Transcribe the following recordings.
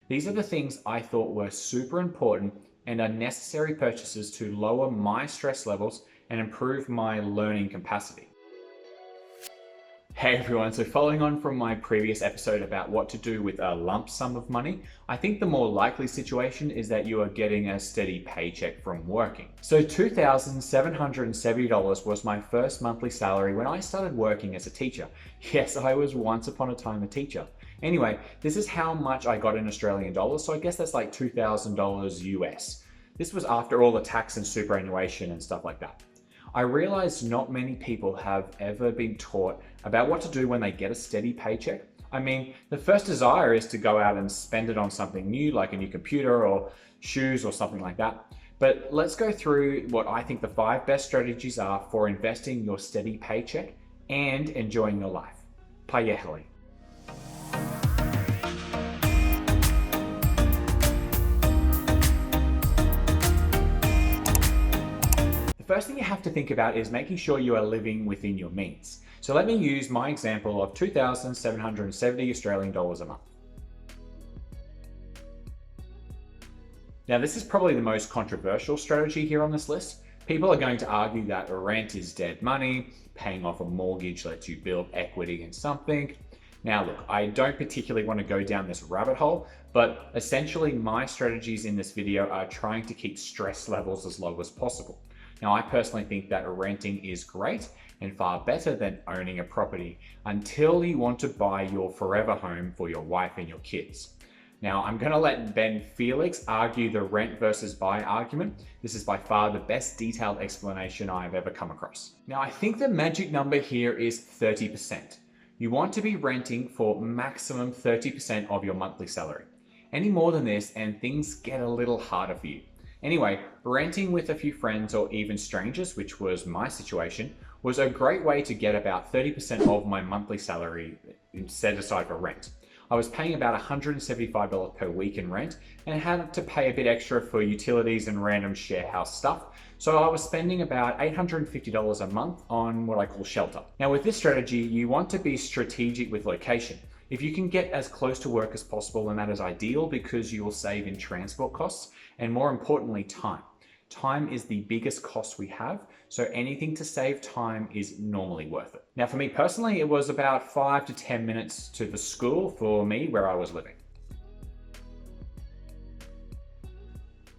These are the things I thought were super important and are necessary purchases to lower my stress levels and improve my learning capacity. Hey everyone, so following on from my previous episode about what to do with a lump sum of money, I think the more likely situation is that you are getting a steady paycheck from working. So $2,770 was my first monthly salary when I started working as a teacher. Yes, I was once upon a time a teacher. Anyway, this is how much I got in Australian dollars, so I guess that's like $2,000 US. This was after all the tax and superannuation and stuff like that. I realized not many people have ever been taught about what to do when they get a steady paycheck. I mean, the first desire is to go out and spend it on something new, like a new computer or shoes or something like that. But let's go through what I think the 5 best strategies are for investing your steady paycheck and enjoying your life. Payeheli. First thing you have to think about is making sure you are living within your means. So let me use my example of 2,770 Australian dollars a month. Now this is probably the most controversial strategy here on this list. People are going to argue that rent is dead money, paying off a mortgage lets you build equity in something. Now look, I don't particularly want to go down this rabbit hole, but essentially my strategies in this video are trying to keep stress levels as low as possible. Now, I personally think that renting is great and far better than owning a property until you want to buy your forever home for your wife and your kids. Now, I'm going to let Ben Felix argue the rent versus buy argument. This is by far the best detailed explanation I've ever come across. Now, I think the magic number here is 30%. You want to be renting for maximum 30% of your monthly salary. Any more than this and things get a little harder for you. Anyway, renting with a few friends or even strangers, which was my situation, was a great way to get about 30% of my monthly salary set aside for rent. I was paying about $175 per week in rent and had to pay a bit extra for utilities and random share house stuff. So I was spending about $850 a month on what I call shelter. Now with this strategy, you want to be strategic with location. If you can get as close to work as possible, then that is ideal because you will save in transport costs and more importantly, time. Time is the biggest cost we have, so anything to save time is normally worth it. Now for me personally, it was about 5 to 10 minutes to the school for me where I was living.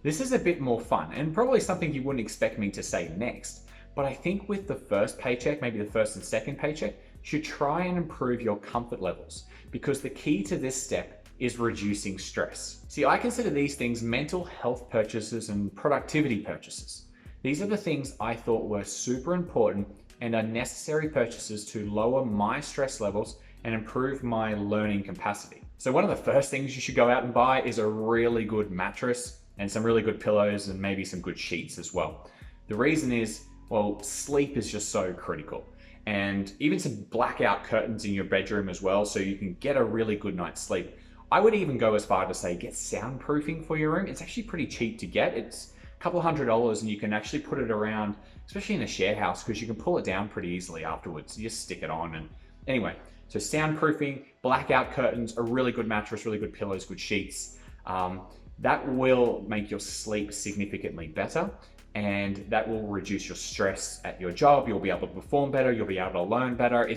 This is a bit more fun and probably something you wouldn't expect me to say next, but I think with the first paycheck, maybe the first and second paycheck, you should try and improve your comfort levels because the key to this step is reducing stress. See, I consider these things mental health purchases and productivity purchases. These are the things I thought were super important and are necessary purchases to lower my stress levels and improve my learning capacity. So one of the first things you should go out and buy is a really good mattress and some really good pillows and maybe some good sheets as well. The reason is, well, sleep is just so critical. And even some blackout curtains in your bedroom as well so you can get a really good night's sleep. I would even go as far to say get soundproofing for your room. It's actually pretty cheap to get. It's a couple $100 and you can actually put it around, especially in a share house, because you can pull it down pretty easily afterwards. You just stick it on and anyway, so soundproofing, blackout curtains, a really good mattress, really good pillows, good sheets. That will make your sleep significantly better and that will reduce your stress at your job. You'll be able to perform better. You'll be able to learn better.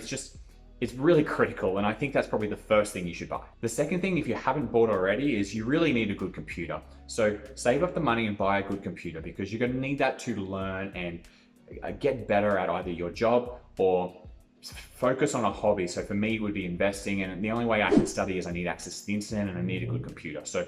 It's really critical, and I think that's probably the first thing you should buy. The second thing, if you haven't bought already, is you really need a good computer. So save up the money and buy a good computer because you're going to need that to learn and get better at either your job or focus on a hobby. So for me, it would be investing, and the only way I can study is I need access to the internet and I need a good computer. So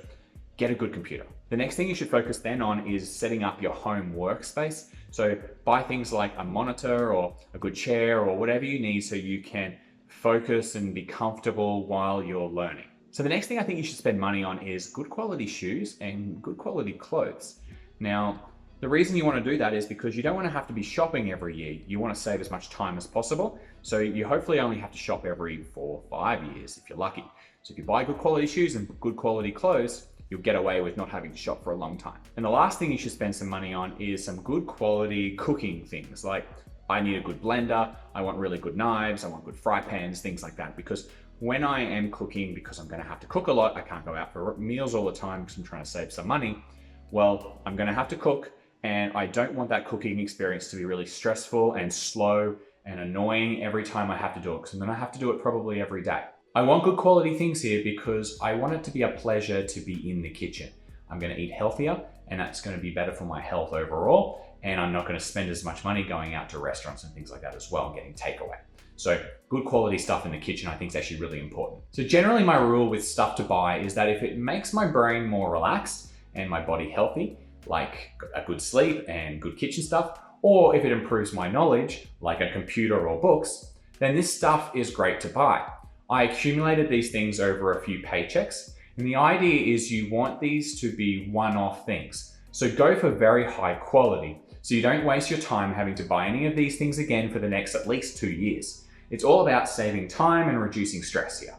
get a good computer. The next thing you should focus then on is setting up your home workspace. So buy things like a monitor or a good chair or whatever you need so you can focus and be comfortable while you're learning. So the next thing I think you should spend money on is good quality shoes and good quality clothes. Now, the reason you want to do that is because you don't want to have to be shopping every year. You want to save as much time as possible. So you hopefully only have to shop every 4 or 5 years if you're lucky. So if you buy good quality shoes and good quality clothes, you'll get away with not having to shop for a long time. And the last thing you should spend some money on is some good quality cooking things. Like I need a good blender, I want really good knives, I want good fry pans, things like that. Because when I am cooking, because I'm going to have to cook a lot, I can't go out for meals all the time because I'm trying to save some money. Well, I'm going to have to cook, and I don't want that cooking experience to be really stressful and slow and annoying every time I have to do it, because I'm going to have to do it probably every day. I want good quality things here because I want it to be a pleasure to be in the kitchen. I'm going to eat healthier, and that's going to be better for my health overall. And I'm not going to spend as much money going out to restaurants and things like that as well, and getting takeaway. So good quality stuff in the kitchen, I think, is actually really important. So generally my rule with stuff to buy is that if it makes my brain more relaxed and my body healthy, like a good sleep and good kitchen stuff, or if it improves my knowledge, like a computer or books, then this stuff is great to buy. I accumulated these things over a few paychecks, and the idea is you want these to be one-off things. So go for very high quality, so you don't waste your time having to buy any of these things again for the next at least 2 years. It's all about saving time and reducing stress here.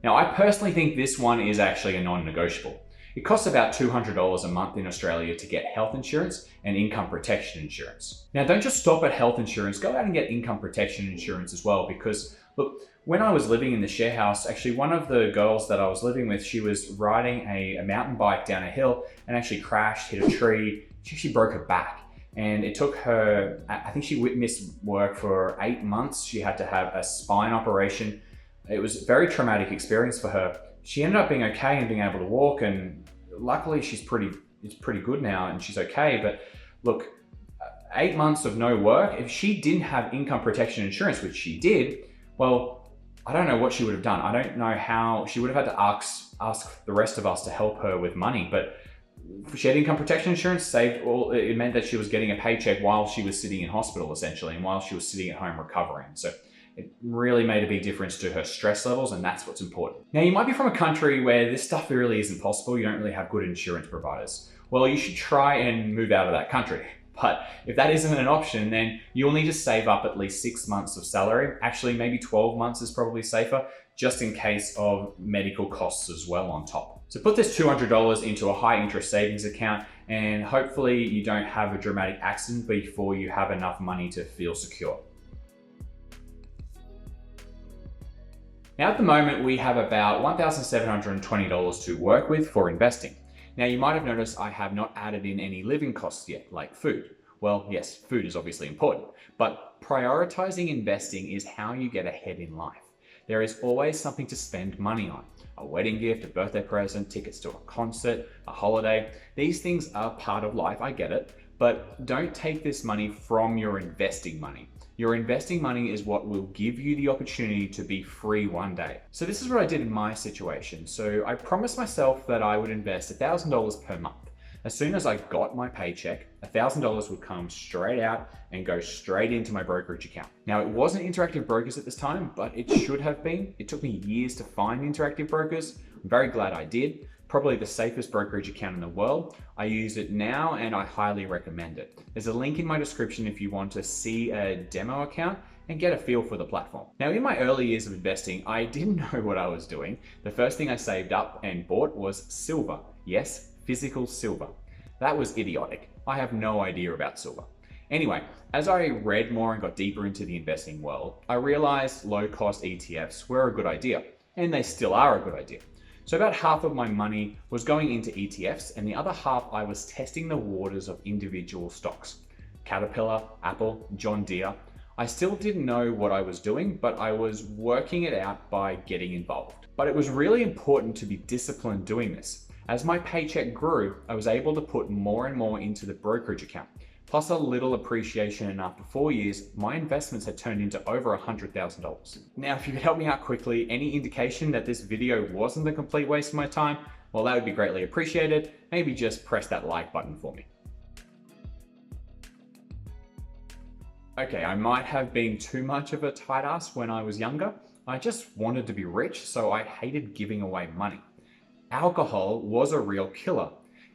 Now, I personally think this one is actually a non-negotiable. It costs about $200 a month in Australia to get health insurance and income protection insurance. Now, don't just stop at health insurance, go out and get income protection insurance as well, because look, when I was living in the share house, actually one of the girls that I was living with, she was riding a mountain bike down a hill and actually crashed, hit a tree. She actually broke her back. And it took her, I think she missed work for 8 months. She had to have a spine operation. It was a very traumatic experience for her. She ended up being okay and being able to walk, and luckily it's pretty good now and she's okay. But look, 8 months of no work, if she didn't have income protection insurance, which she did, well, I don't know what she would have done. I don't know how. She would have had to ask the rest of us to help her with money, but she had income protection insurance, saved all. It meant that she was getting a paycheck while she was sitting in hospital, essentially, and while she was sitting at home recovering. So it really made a big difference to her stress levels, and that's what's important. Now, you might be from a country where this stuff really isn't possible. You don't really have good insurance providers. Well, you should try and move out of that country. But if that isn't an option, then you'll need to save up at least 6 months of salary. Actually, maybe 12 months is probably safer, just in case of medical costs as well on top. So put this $200 into a high interest savings account, and hopefully you don't have a dramatic accident before you have enough money to feel secure. Now, at the moment, we have about $1,720 to work with for investing. Now, you might have noticed I have not added in any living costs yet, like food. Well, yes, food is obviously important, but prioritizing investing is how you get ahead in life. There is always something to spend money on. A wedding gift, a birthday present, tickets to a concert, a holiday. These things are part of life, I get it, but don't take this money from your investing money. Your investing money is what will give you the opportunity to be free one day. So this is what I did in my situation. So I promised myself that I would invest $1,000 per month. As soon as I got my paycheck, $1,000 would come straight out and go straight into my brokerage account. Now, it wasn't Interactive Brokers at this time, but it should have been. It took me years to find Interactive Brokers. I'm very glad I did. Probably the safest brokerage account in the world. I use it now and I highly recommend it. There's a link in my description if you want to see a demo account and get a feel for the platform. Now, in my early years of investing, I didn't know what I was doing. The first thing I saved up and bought was silver. Yes, physical silver. That was idiotic. I have no idea about silver. Anyway, as I read more and got deeper into the investing world, I realized low-cost ETFs were a good idea, and they still are a good idea. So about half of my money was going into ETFs, and the other half I was testing the waters of individual stocks. Caterpillar, Apple, John Deere. I still didn't know what I was doing, but I was working it out by getting involved. But it was really important to be disciplined doing this. As my paycheck grew, I was able to put more and more into the brokerage account. Plus a little appreciation, and after 4 years, my investments had turned into over $100,000. Now, if you could help me out quickly, any indication that this video wasn't a complete waste of my time, well, that would be greatly appreciated. Maybe just press that like button for me. Okay, I might have been too much of a tight ass when I was younger. I just wanted to be rich, so I hated giving away money. Alcohol was a real killer.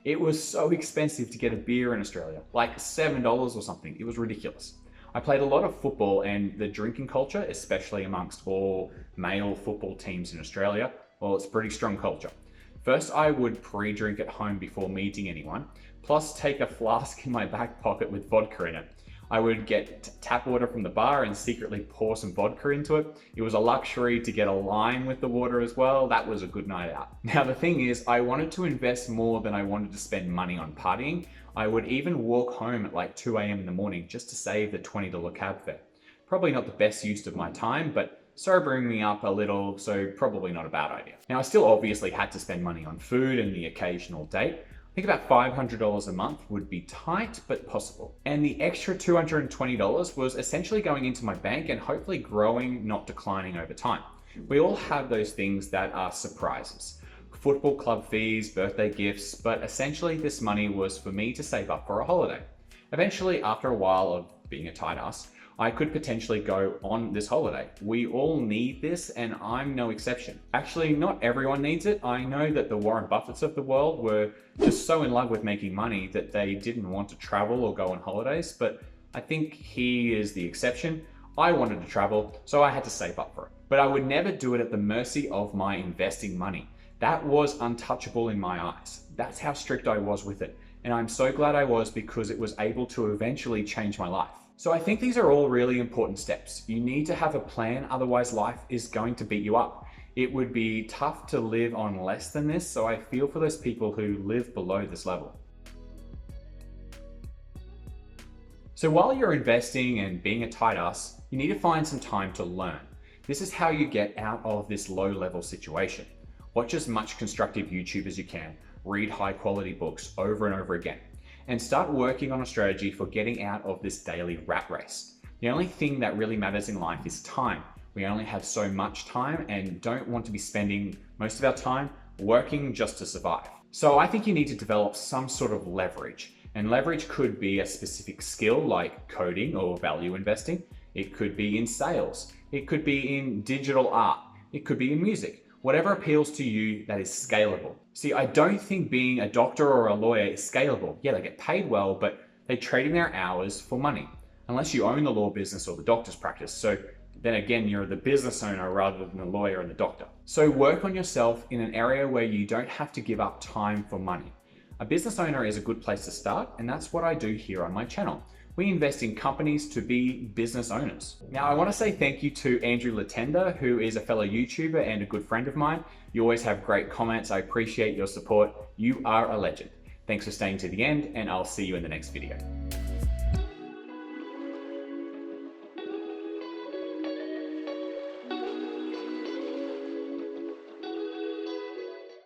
It was so expensive to get a beer in Australia, like $7 or something. It was ridiculous. I played a lot of football, and the drinking culture, especially amongst all male football teams in Australia, well, it's a pretty strong culture. First, I would pre-drink at home before meeting anyone, plus take a flask in my back pocket with vodka in it. I would get tap water from the bar and secretly pour some vodka into it. It was a luxury to get a lime with the water as well. That was a good night out. Now the thing is, I wanted to invest more than I wanted to spend money on partying. I would even walk home at like 2 a.m. in the morning just to save the $20 cab fare. Probably not the best use of my time, but sobering me up a little, so probably not a bad idea. Now I still obviously had to spend money on food and the occasional date. I think about $500 a month would be tight, but possible. And the extra $220 was essentially going into my bank and hopefully growing, not declining over time. We all have those things that are surprises. Football club fees, birthday gifts, but essentially this money was for me to save up for a holiday. Eventually, after a while of being a tight ass, I could potentially go on this holiday. We all need this, and I'm no exception. Actually, not everyone needs it. I know that the Warren Buffetts of the world were just so in love with making money that they didn't want to travel or go on holidays, but I think he is the exception. I wanted to travel, so I had to save up for it. But I would never do it at the mercy of my investing money. That was untouchable in my eyes. That's how strict I was with it. And I'm so glad I was, because it was able to eventually change my life. So I think these are all really important steps. You need to have a plan, otherwise life is going to beat you up. It would be tough to live on less than this, so I feel for those people who live below this level. So while you're investing and being a tight ass, you need to find some time to learn. This is how you get out of this low-level situation. Watch as much constructive YouTube as you can, read high-quality books over and over again, and start working on a strategy for getting out of this daily rat race. The only thing that really matters in life is time. We only have so much time and don't want to be spending most of our time working just to survive. So I think you need to develop some sort of leverage. And leverage could be a specific skill like coding or value investing. It could be in sales. It could be in digital art. It could be in music. Whatever appeals to you that is scalable. See, I don't think being a doctor or a lawyer is scalable. Yeah, they get paid well, but they're trading their hours for money. Unless you own the law business or the doctor's practice. So then again, you're the business owner rather than the lawyer and the doctor. So work on yourself in an area where you don't have to give up time for money. A business owner is a good place to start, and that's what I do here on my channel. We invest in companies to be business owners. Now, I want to say thank you to Andrew Latenda, who is a fellow YouTuber and a good friend of mine. You always have great comments. I appreciate your support. You are a legend. Thanks for staying to the end, and I'll see you in the next video.